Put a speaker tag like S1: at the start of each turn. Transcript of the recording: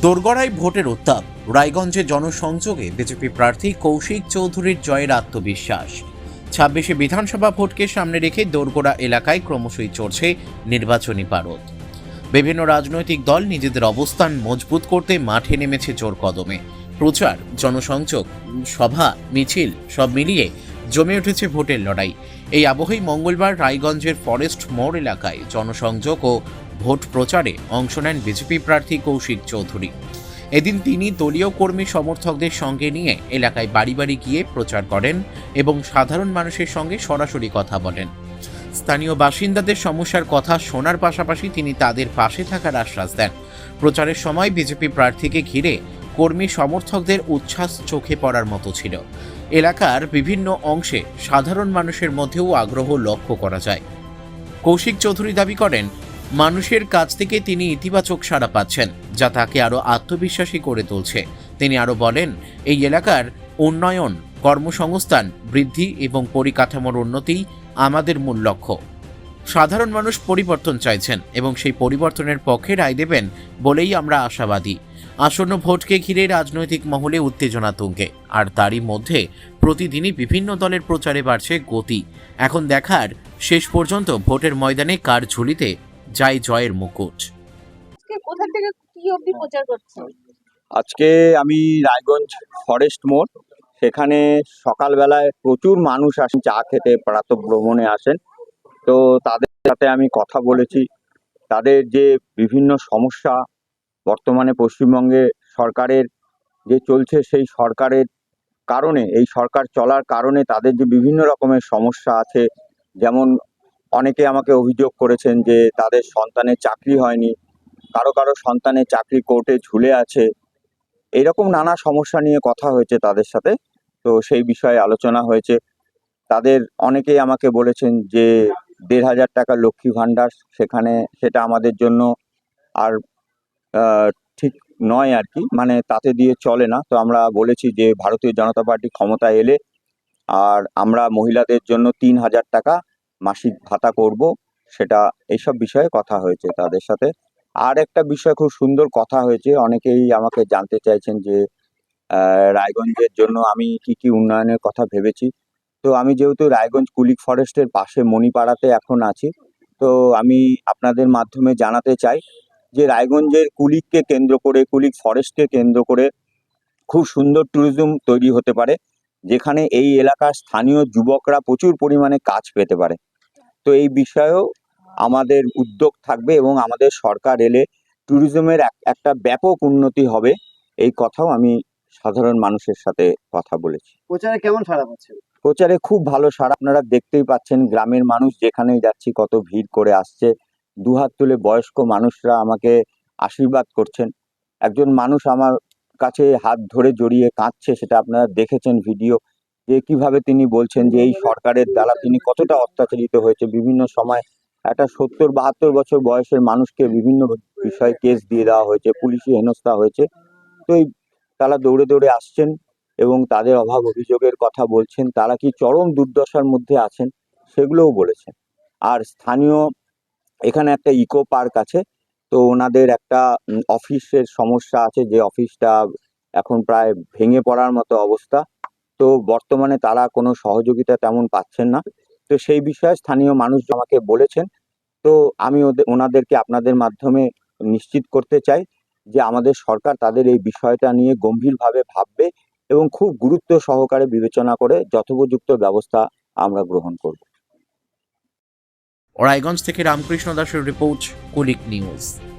S1: দোরগড়ায় ভোটের উত্তাপ, রায়গঞ্জে জনসংযোগে বিজেপি প্রার্থী কৌশিক চৌধুরীর জয়ের আত্মবিশ্বাস। ২৬শে বিধানসভা ভোটকে সামনে রেখে দোরগোড়া এলাকায় ক্রমশই চড়ছে নির্বাচনী পারদ। বিভিন্ন রাজনৈতিক দল নিজেদের অবস্থান মজবুত করতে মাঠে নেমেছে জোর কদমে। প্রচার, জনসংযোগ, সভা, মিছিল সব মিলিয়ে জমে উঠেছে ভোটের লড়াই। এই আবহেই মঙ্গলবার রায়গঞ্জের ফরেস্ট মোড় এলাকায় জনসংযোগ ও ভোট প্রচারে অংশ নেন বিজেপি প্রার্থী কৌশিক চৌধুরী। এদিন তিনি দলীয় কর্মী সমর্থকদের সঙ্গে নিয়ে এলাকায় বাড়ি বাড়ি গিয়ে প্রচার করেন এবং সাধারণ মানুষের সঙ্গে সরাসরি কথা বলেন। স্থানীয় বাসিন্দাদের সমস্যার কথা শোনার পাশাপাশি তিনি তাদের পাশে থাকার আশ্বাস দেন। প্রচারের সময় বিজেপি প্রার্থীকে ঘিরে কর্মী সমর্থকদের উচ্ছ্বাস চোখে পড়ার মতো ছিল। এলাকার বিভিন্ন অংশে সাধারণ মানুষের মধ্যেও আগ্রহ লক্ষ্য করা যায়। কৌশিক চৌধুরী দাবি করেন, মানুষের কাছ থেকে তিনি ইতিবাচক সাড়া পাচ্ছেন, যা তাকে আরও আত্মবিশ্বাসী করে তুলছে। তিনি আরও বলেন, এই এলাকার উন্নয়ন, কর্মসংস্থান বৃদ্ধি এবং পরিকাঠামোর উন্নতি আমাদের মূল লক্ষ্য। সাধারণ মানুষ পরিবর্তন চাইছেন এবং সেই পরিবর্তনের পক্ষে রায় দেবেন বলেই আমরা আশাবাদী। আসন্ন ভোটকে ঘিরে রাজনৈতিক মহলে উত্তেজনা তুঙ্গে, আর তারই মধ্যে প্রতিদিনই বিভিন্ন দলের প্রচারে বাড়ছে গতি। এখন দেখার শেষ পর্যন্ত ভোটের ময়দানে কার ঝুলিতে যায় জয়ের মুকুট।
S2: কোথা থেকে কি অবধি প্রচার করছে?
S3: আজকে আমি রায়গঞ্জ ফরেস্ট মোড়, সেখানে সকালবেলায় প্রচুর মানুষ আসেন চা খেতে, প্রাতঃভ্রমণে আসেন। তো তাদের সাথে আমি কথা বলেছি। তাদের যে বিভিন্ন সমস্যা বর্তমানে পশ্চিমবঙ্গে সরকারের যে চলছে, সেই সরকারের কারণে, এই সরকার চলার কারণে তাদের যে বিভিন্ন রকমের সমস্যা আছে, যেমন অনেকে আমাকে অভিযোগ করেছেন যে তাদের সন্তানের চাকরি হয়নি, কারো কারো সন্তানের চাকরি কোর্টে ঝুলে আছে। এইরকম নানা সমস্যা নিয়ে কথা হয়েছে তাদের সাথে। তো সেই বিষয়ে আলোচনা হয়েছে। তাদের অনেকেই আমাকে বলেছেন যে ১,৫০০ টাকা লক্ষ্মী ভাণ্ডার, সেটা আমাদের জন্য আর ঠিক নয় আর কি, মানে তাতে দিয়ে চলে না। তো আমরা বলেছি যে ভারতীয় জনতা পার্টি ক্ষমতায় এলে আর আমরা মহিলাদের জন্য ৩,০০০ টাকা মাসিক ভাতা করব, সেটা এইসব বিষয়ে কথা হয়েছে তাদের সাথে। আর একটা বিষয় খুব সুন্দর কথা হয়েছে, অনেকেই আমাকে জানতে চাইছেন যে রায়গঞ্জের জন্য আমি কি কি উন্নয়নের কথা ভেবেছি। তো আমি যেহেতু রায়গঞ্জ কুলিক ফরেস্টের পাশে মণিপাড়াতে এখন আছি, তো আমি আপনাদের মাধ্যমে জানাতে চাই যে রায়গঞ্জের কুলিককে কেন্দ্র করে, কুলিক ফরেস্টকে কেন্দ্র করে খুব সুন্দর ট্যুরিজম তৈরি হতে পারে, যেখানে এই এলাকার স্থানীয় যুবকরা প্রচুর পরিমাণে কাজ পেতে পারে। তো এই বিষয়েও আমাদের উদ্যোগ থাকবে এবং আমাদের সরকার এলে ট্যুরিজমের একটা ব্যাপক উন্নতি হবে, এই কথাও আমি সাধারণ মানুষের সাথে কথা বলেছি।
S4: প্রচারে কেমন সাড়া পাচ্ছেন?
S3: প্রচারে খুব ভালো সাড়া, আপনারা দেখতেই পাচ্ছেন। গ্রামের মানুষ যেখানেই যাচ্ছি কত ভিড় করে আসছে, দুহাত তুলে বয়স্ক মানুষরা আমাকে আশীর্বাদ করছেন। একজন মানুষ আমার কাছে হাত ধরে জড়িয়ে কাঁদছে, সেটা আপনারা দেখেছেন ভিডিও, যে কিভাবে তিনি বলছেন যে এই সরকারের দ্বারা তিনি কতটা অত্যাচারিত হয়েছে। বিভিন্ন সময় একটা ৭০-৭২ বছর বয়সের মানুষকে বিভিন্ন বিষয়ে কেস দিয়ে দেওয়া হয়েছে, পুলিশি হেনস্থা হয়েছে। তো তারা দৌড়ে দৌড়ে আসছেন এবং তাদের অভাব অভিযোগের কথা বলছেন, তারা কি চরম দুর্দশার মধ্যে আছেন সেগুলোও বলেছেন। আর স্থানীয় এখানে একটা ইকো পার্ক আছে, তো ওনাদের একটা অফিসের সমস্যা আছে, যে অফিসটা এখন প্রায় ভেঙে পড়ার মতো অবস্থা। তো বর্তমানে তারা কোনো সহযোগিতা তেমন পাচ্ছেন না। তো সেই বিষয়ে স্থানীয় মানুষ আমাকে বলেছেন। তো আমি ওনাদেরকে আপনাদের মাধ্যমে নিশ্চিত করতে চাই যে আমাদের সরকার তাদের এই বিষয়টা নিয়ে গম্ভীরভাবে ভাববে এবং খুব গুরুত্ব সহকারে বিবেচনা করে যথোপযুক্ত ব্যবস্থা আমরা গ্রহণ করব।
S1: রায়গঞ্জ থেকে রামকৃষ্ণ দাসের রিপোর্ট, কুলিক নিউজ।